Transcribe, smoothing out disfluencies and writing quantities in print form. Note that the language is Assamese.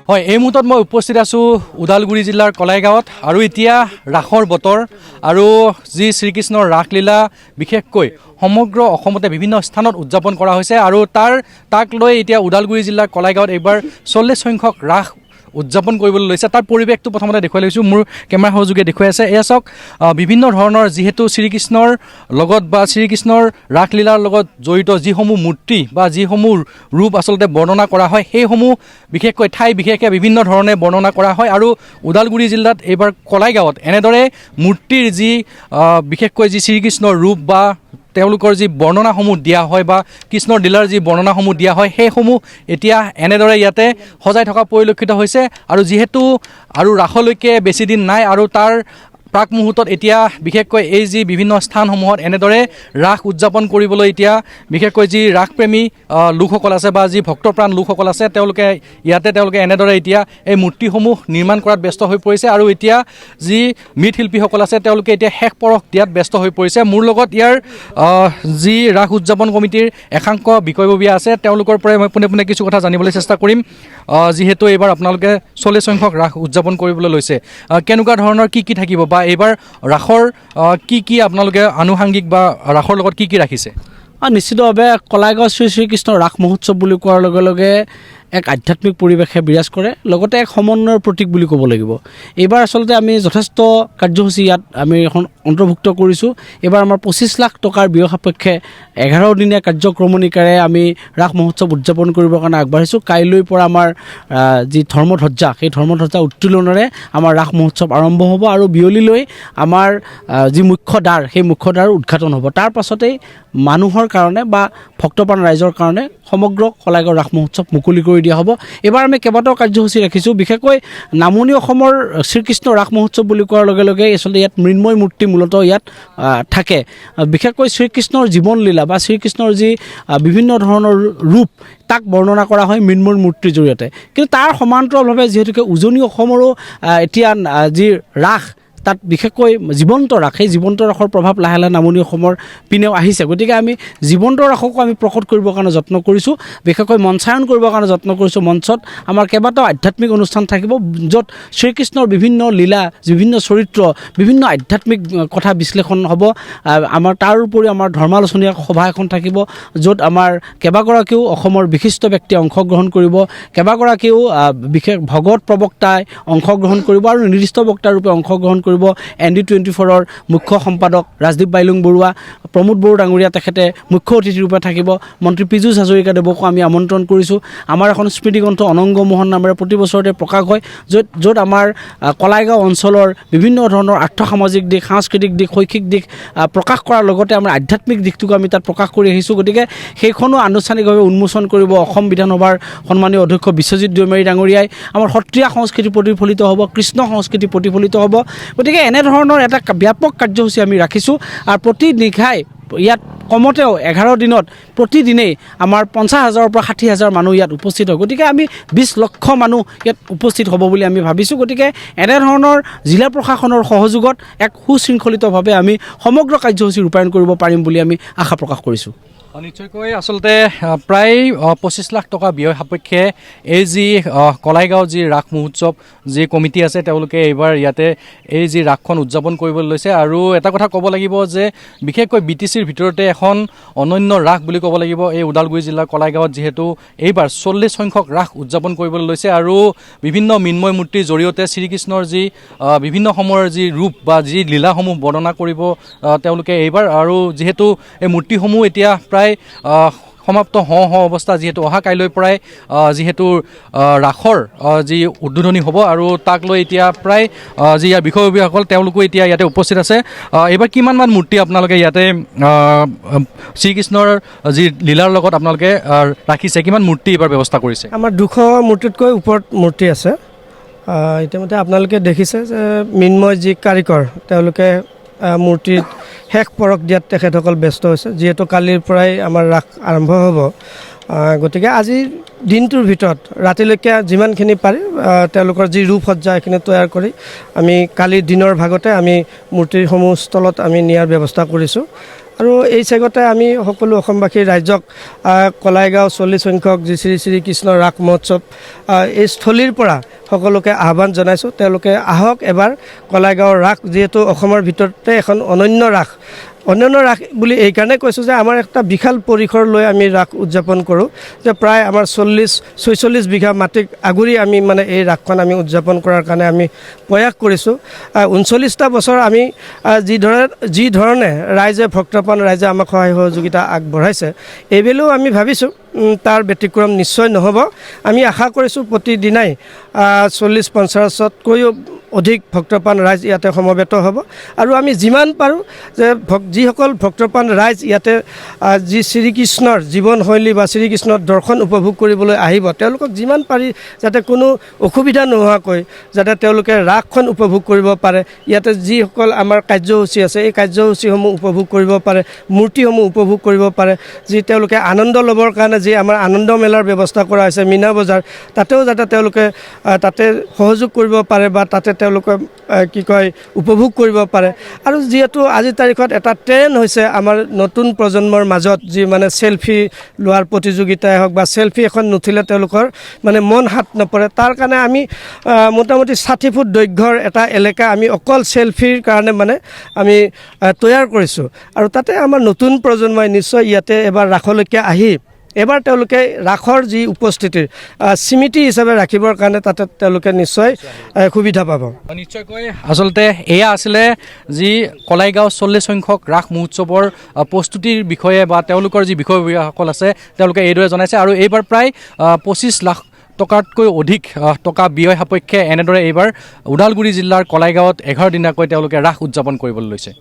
হয়, এই মুহূৰ্তত মই উপস্থিত আছোঁ ওদালগুৰি জিলাৰ কলাইগাঁৱত আৰু এতিয়া ৰাসৰ বতৰ আৰু যি শ্ৰীকৃষ্ণৰ ৰাসলীলা বিশেষকৈ সমগ্ৰ অসমতে বিভিন্ন স্থানত উদযাপন কৰা হৈছে আৰু তাক লৈ এতিয়া ওদালগুৰি জিলাৰ কলাইগাঁৱত এইবাৰ 40 সংখ্যক ৰাস উদযাপন কৰিবলৈ লৈছে। তাৰ পৰিৱেশটো প্ৰথমতে দেখুৱাই লৈছোঁ, মোৰ কেমেৰা সহযোগে দেখুৱাই আছে। এয়া চাওক, বিভিন্ন ধৰণৰ যিহেতু শ্ৰীকৃষ্ণৰ লগত বা শ্ৰীকৃষ্ণৰ ৰাসলীলাৰ লগত জড়িত যিসমূহ মূৰ্তি বা যিসমূহ ৰূপ আচলতে বৰ্ণনা কৰা হয়, সেইসমূহ বিশেষকৈ ঠাই বিশেষকৈ বিভিন্ন ধৰণে বৰ্ণনা কৰা হয় আৰু ওদালগুৰি জিলাত এইবাৰ কলাইগাঁৱত এনেদৰে মূৰ্তিৰ যি বিশেষকৈ যি শ্ৰীকৃষ্ণৰ ৰূপ বা তেওঁলোকৰ যি বৰ্ণনাসমূহ দিয়া হয় বা কৃষ্ণৰ লীলাৰ যি বৰ্ণনাসমূহ দিয়া হয়, সেইসমূহ এতিয়া এনেদৰে ইয়াতে সজাই থকা পৰিলক্ষিত হৈছে। আৰু যিহেতু আৰু ৰাসলৈকে বেছি দিন নাই আৰু তাৰ প্ৰাক মুহূৰ্তত এতিয়া বিশেষকৈ এই যি বিভিন্ন স্থানসমূহত এনেদৰে ৰাস উদযাপন কৰিবলৈ এতিয়া বিশেষকৈ যি ৰাসপ্ৰেমী লোকসকল আছে বা যি ভক্তপ্ৰাণ লোকসকল আছে, তেওঁলোকে এনেদৰে এতিয়া এই মূৰ্তিসমূহ নিৰ্মাণ কৰাত ব্যস্ত হৈ পৰিছে আৰু এতিয়া যি মৃৎশিল্পীসকল আছে তেওঁলোকে এতিয়া শেষ পৰশ দিয়াত ব্যস্ত হৈ পৰিছে। মোৰ লগত ইয়াৰ যি ৰাস উদযাপন কমিটিৰ একাংশ বিষয়ববীয়া আছে, তেওঁলোকৰ পৰাই মই পোনে পোনে কিছু কথা জানিবলৈ চেষ্টা কৰিম। যিহেতু এইবাৰ আপোনালোকে 40 সংখ্যক ৰাস উদযাপন কৰিবলৈ লৈছে, কেনেকুৱা ধৰণৰ কি থাকিব বা এইবাৰ ৰাসৰ কি আপোনালোকে আনুষাংগিক বা ৰাসৰ লগত কি ৰাখিছে? নিশ্চিতভাৱে কলাইগাঁও শ্ৰীকৃষ্ণ ৰাস মহোৎসৱ বুলি কোৱাৰ লগে লগে এক আধ্যাত্মিক পৰিৱেশে বিৰাজ কৰে, লগতে এক সমন্বয়ৰ প্ৰতীক বুলি ক'ব লাগিব। এইবাৰ আচলতে আমি যথেষ্ট কাৰ্যসূচী ইয়াত আমি এখন অন্তৰ্ভুক্ত কৰিছোঁ। এইবাৰ আমাৰ 25 লাখ টকাৰ ব্যয় সাপেক্ষে 11 দিনীয়া কাৰ্যক্ৰমণিকাৰে আমি ৰাস মহোৎসৱ উদযাপন কৰিবৰ কাৰণে আগবাঢ়িছোঁ। কাইলৈৰ পৰা আমাৰ যি ধৰ্মধ্বজা, সেই ধৰ্মধ্বজা উত্তোলনেৰে আমাৰ ৰাস মহোৎসৱ আৰম্ভ হ'ব আৰু বিয়লিলৈ আমাৰ যি মুখ্য দ্বাৰ, সেই মুখ্য দ্বাৰ উদঘাটন হ'ব। তাৰ পাছতেই মানুহৰ কাৰণে বা ভক্তপ্ৰাণ ৰাইজৰ কাৰণে সমগ্ৰ কলাইগাঁও ৰাস মহোৎসৱ মুকলি কৰি দিয়া হ'ব। এইবাৰ আমি কেইবাটাও কাৰ্যসূচী ৰাখিছোঁ। বিশেষকৈ নামনি অসমৰ শ্ৰীকৃষ্ণ ৰাস মহোৎসৱ বুলি কোৱাৰ লগে লগে আচলতে ইয়াত মৃন্ময় মূৰ্তি মূলতঃ ইয়াত থাকে। বিশেষকৈ শ্ৰীকৃষ্ণৰ জীৱনলীলা বা শ্ৰীকৃষ্ণৰ যি বিভিন্ন ধৰণৰ ৰূপ, তাক বৰ্ণনা কৰা হয় মৃন্ময় মূৰ্তিৰ জৰিয়তে। কিন্তু তাৰ সমান্তৰালভাৱে যিহেতুকে উজনি অসমৰো এতিয়া যি ৰাস, তাত বিশেষকৈ জীৱন্ত ৰাস, সেই জীৱন্ত ৰাসৰ প্ৰভাৱ লাহে লাহে নামনি অসমৰ পিনেও আহিছে। গতিকে আমি জীৱন্ত ৰাসকো আমি প্ৰকট কৰিবৰ কাৰণে যত্ন কৰিছোঁ, বিশেষকৈ মঞ্চায়ন কৰিবৰ কাৰণে যত্ন কৰিছোঁ। মঞ্চত আমাৰ কেইবাটাও আধ্যাত্মিক অনুষ্ঠান থাকিব, য'ত শ্ৰীকৃষ্ণৰ বিভিন্ন লীলা, বিভিন্ন চৰিত্ৰ, বিভিন্ন আধ্যাত্মিক কথা বিশ্লেষণ হ'ব। আমাৰ তাৰ উপৰি আমাৰ ধৰ্মালোচনী সভা এখন থাকিব, য'ত আমাৰ কেইবাগৰাকীও অসমৰ বিশিষ্ট ব্যক্তিয়ে অংশগ্ৰহণ কৰিব, কেইবাগৰাকীও বিশেষ ভগৱত প্ৰবক্তাই অংশগ্ৰহণ কৰিব আৰু নিৰ্দিষ্ট বক্তাৰূপে অংশগ্ৰহণ কৰিব। ND24ৰ মুখ্য সম্পাদক ৰাজদীপ বাইলুং বৰুৱা, প্ৰমোদ বড়ো ডাঙৰীয়া তেখেতে মুখ্য অতিথি ৰূপে থাকিব। মন্ত্ৰী পীযুষ হাজৰিকাদেৱকো আমি আমন্ত্ৰণ কৰিছোঁ। আমাৰ এখন স্মৃতিগ্ৰন্থ অনংগ মোহন নামেৰে প্ৰতি বছৰতে প্ৰকাশ হয়, য'ত আমাৰ কলাইগাঁও অঞ্চলৰ বিভিন্ন ধৰণৰ আৰ্থসামাজিক দিশ, সাংস্কৃতিক দিশ, শৈক্ষিক দিশ প্ৰকাশ কৰাৰ লগতে আমাৰ আধ্যাত্মিক দিশটোকো আমি তাত প্ৰকাশ কৰি আহিছোঁ। গতিকে সেইখনো আনুষ্ঠানিকভাৱে উন্মোচন কৰিব অসম বিধানসভাৰ সন্মানীয় অধ্যক্ষ বিশ্বজিৎ দৈমাৰী ডাঙৰীয়াই। আমাৰ সত্ৰীয়া সংস্কৃতি প্ৰতিফলিত হ'ব, কৃষ্ণ সংস্কৃতি প্ৰতিফলিত হ'ব। গতিকে এনেধৰণৰ এটা ব্যাপক কাৰ্যসূচী আমি ৰাখিছোঁ আৰু প্ৰতি নিশাই ইয়াত কমতেও 11 দিনত প্ৰতিদিনেই আমাৰ 50,000-ৰ পৰা 60,000 মানুহ ইয়াত উপস্থিত হয়। গতিকে আমি 20 লক্ষ মানুহ ইয়াত উপস্থিত হ'ব বুলি আমি ভাবিছোঁ। গতিকে এনেধৰণৰ জিলা প্ৰশাসনৰ সহযোগত এক সুশৃংখলিতভাৱে আমি সমগ্ৰ কাৰ্যসূচী ৰূপায়ণ কৰিব পাৰিম বুলি আমি আশা প্ৰকাশ কৰিছোঁ। নিশ্চয়কৈ আচলতে প্ৰায় 25 লাখ টকা ব্যয় সাপেক্ষে এই যি কলাইগাঁও যি ৰাস মহোৎসৱ যি কমিটি আছে, তেওঁলোকে এইবাৰ ইয়াতে এই যি ৰাসখন উদযাপন কৰিবলৈ লৈছে। আৰু এটা কথা ক'ব লাগিব যে বিশেষকৈ BTCৰ ভিতৰতে এখন অনন্য ৰাস বুলি ক'ব লাগিব এই ওদালগুৰি জিলাৰ কলাইগাঁৱত, যিহেতু এইবাৰ 40 সংখ্যক ৰাস উদযাপন কৰিবলৈ লৈছে আৰু বিভিন্ন মৃন্ময় মূৰ্তিৰ জৰিয়তে শ্ৰীকৃষ্ণৰ যি বিভিন্ন সময়ৰ যি ৰূপ বা যি লীলাসমূহ বৰ্ণনা কৰিব তেওঁলোকে এইবাৰ। আৰু যিহেতু এই মূৰ্তিসমূহ এতিয়া প্ৰায় সমাপ্ত হওঁ অৱস্থা, যিহেতু অহা কাইলৈৰ পৰাই যিহেতু ৰাসৰ যি উদ্বোধনী হ'ব আৰু তাক লৈ এতিয়া প্ৰায় যি ইয়াৰ বিষয়ববীয়াসকল তেওঁলোকো এতিয়া ইয়াতে উপস্থিত আছে। এইবাৰ কিমানমান মূৰ্তি আপোনালোকে ইয়াতে শ্ৰীকৃষ্ণৰ যি লীলাৰ লগত আপোনালোকে ৰাখিছে, কিমান মূৰ্তি এইবাৰ ব্যৱস্থা কৰিছে? আমাৰ 200 মূৰ্তিতকৈ ওপৰত মূৰ্তি আছে। ইতিমধ্যে আপোনালোকে দেখিছে যে মৃন্ময় যি কাৰিকৰ, তেওঁলোকে মূৰ্তিত শেষ পৰশ দিয়াত তেখেতসকল ব্যস্ত হৈছে, যিহেতু কালিৰ পৰাই আমাৰ ৰাস আৰম্ভ হ'ব। গতিকে আজিৰ দিনটোৰ ভিতৰত ৰাতিলৈকে যিমানখিনি পাৰি তেওঁলোকৰ যি ৰূপসজ্জা এইখিনি তৈয়াৰ কৰি আমি কালিৰ দিনৰ ভাগতে আমি মূৰ্তিসমূহ স্থলত আমি নিয়াৰ ব্যৱস্থা কৰিছোঁ। আৰু এই চেগতে আমি সকলো অসমবাসী ৰাইজক কলাইগাঁও 40 সংখ্যক যি শ্ৰী শ্ৰীকৃষ্ণ ৰাস মহোৎসৱ এই স্থলীৰ পৰা সকলোকে আহ্বান জনাইছোঁ। তেওঁলোকে আহক এবাৰ কলাইগাঁৱৰ ৰাস, যিহেতু অসমৰ ভিতৰতে এখন অনন্য ৰাস বুলি এইকাৰণে কৈছোঁ যে আমাৰ একটা বিশাল পৰিসৰ লৈ আমি ৰাস উদযাপন কৰোঁ, যে প্ৰায় আমাৰ 40-46 বিঘা মাটিক আগুৰি আমি মানে এই ৰাসখন আমি উদযাপন কৰাৰ কাৰণে আমি প্ৰয়াস কৰিছোঁ। 39টা বছৰ আমি যি ধৰণে ভক্তপ্ৰাণ ৰাইজে আমাক সহায় সহযোগিতা আগবঢ়াইছে, এইবেলিও আমি ভাবিছোঁ তাৰ ব্যতিক্ৰম নিশ্চয় নহ'ব। আমি আশা কৰিছোঁ প্ৰতিদিনাই 40-50তকৈও অধিক ভক্তপ্ৰাণ ৰাইজ ইয়াতে সমবেত হ'ব। আৰু আমি যিমান পাৰোঁ যে যিসকল ভক্তপ্ৰাণ ৰাইজ ইয়াতে যি শ্ৰীকৃষ্ণৰ জীৱনশৈলী বা শ্ৰীকৃষ্ণৰ দৰ্শন উপভোগ কৰিবলৈ আহিব, তেওঁলোকক যিমান পাৰি যাতে কোনো অসুবিধা নোহোৱাকৈ যাতে তেওঁলোকে ৰাসখন উপভোগ কৰিব পাৰে। ইয়াতে যিসকল আমাৰ কাৰ্যসূচী আছে, এই কাৰ্যসূচীসমূহ উপভোগ কৰিব পাৰে, মূৰ্তিসমূহ উপভোগ কৰিব পাৰে। যি তেওঁলোকে আনন্দ ল'বৰ কাৰণে যি আমাৰ আনন্দ মেলাৰ ব্যৱস্থা কৰা হৈছে, মীনা বজাৰ, তাতেও যাতে তেওঁলোকে তাতে সহযোগ কৰিব পাৰে বা তাতে তেওঁলোকে উপভোগ কৰিব পাৰে। আৰু যিহেতু আজিৰ তাৰিখত এটা ট্ৰেণ্ড হৈছে আমাৰ নতুন প্ৰজন্মৰ মাজত, যি মানে চেলফি লোৱাৰ প্ৰতিযোগিতাই হওক বা চেলফি এখন নুঠিলে তেওঁলোকৰ মানে মন হাত নপৰে, তাৰ কাৰণে আমি মোটামুটি 60 ফুট দৈৰ্ঘ্যৰ এটা এলেকা আমি অকল চেলফিৰ কাৰণে মানে আমি তৈয়াৰ কৰিছোঁ। আৰু তাতে আমাৰ নতুন প্ৰজন্মই নিশ্চয় ইয়াতে এবাৰ ৰাসলৈকে আহি এবাৰ তেওঁলোকে ৰাসৰ যি উপস্থিতিৰ স্মৃতি হিচাপে ৰাখিবৰ কাৰণে তাতে তেওঁলোকে নিশ্চয় সুবিধা পাব। নিশ্চয়কৈ আচলতে এয়া আছিলে যি কলাইগাঁও 40 সংখ্যক ৰাস মহোৎসৱৰ প্ৰস্তুতিৰ বিষয়ে বা তেওঁলোকৰ যি বিষয়ববীয়াসকল আছে তেওঁলোকে এইদৰে জনাইছে। আৰু এইবাৰ প্ৰায় 25 লাখ টকাতকৈ অধিক টকা ব্যয় সাপেক্ষে এনেদৰে এইবাৰ ওদালগুৰি জিলাৰ কলাইগাঁৱত 11 দিনীয়াকৈ তেওঁলোকে ৰাস উদযাপন কৰিবলৈ লৈছে।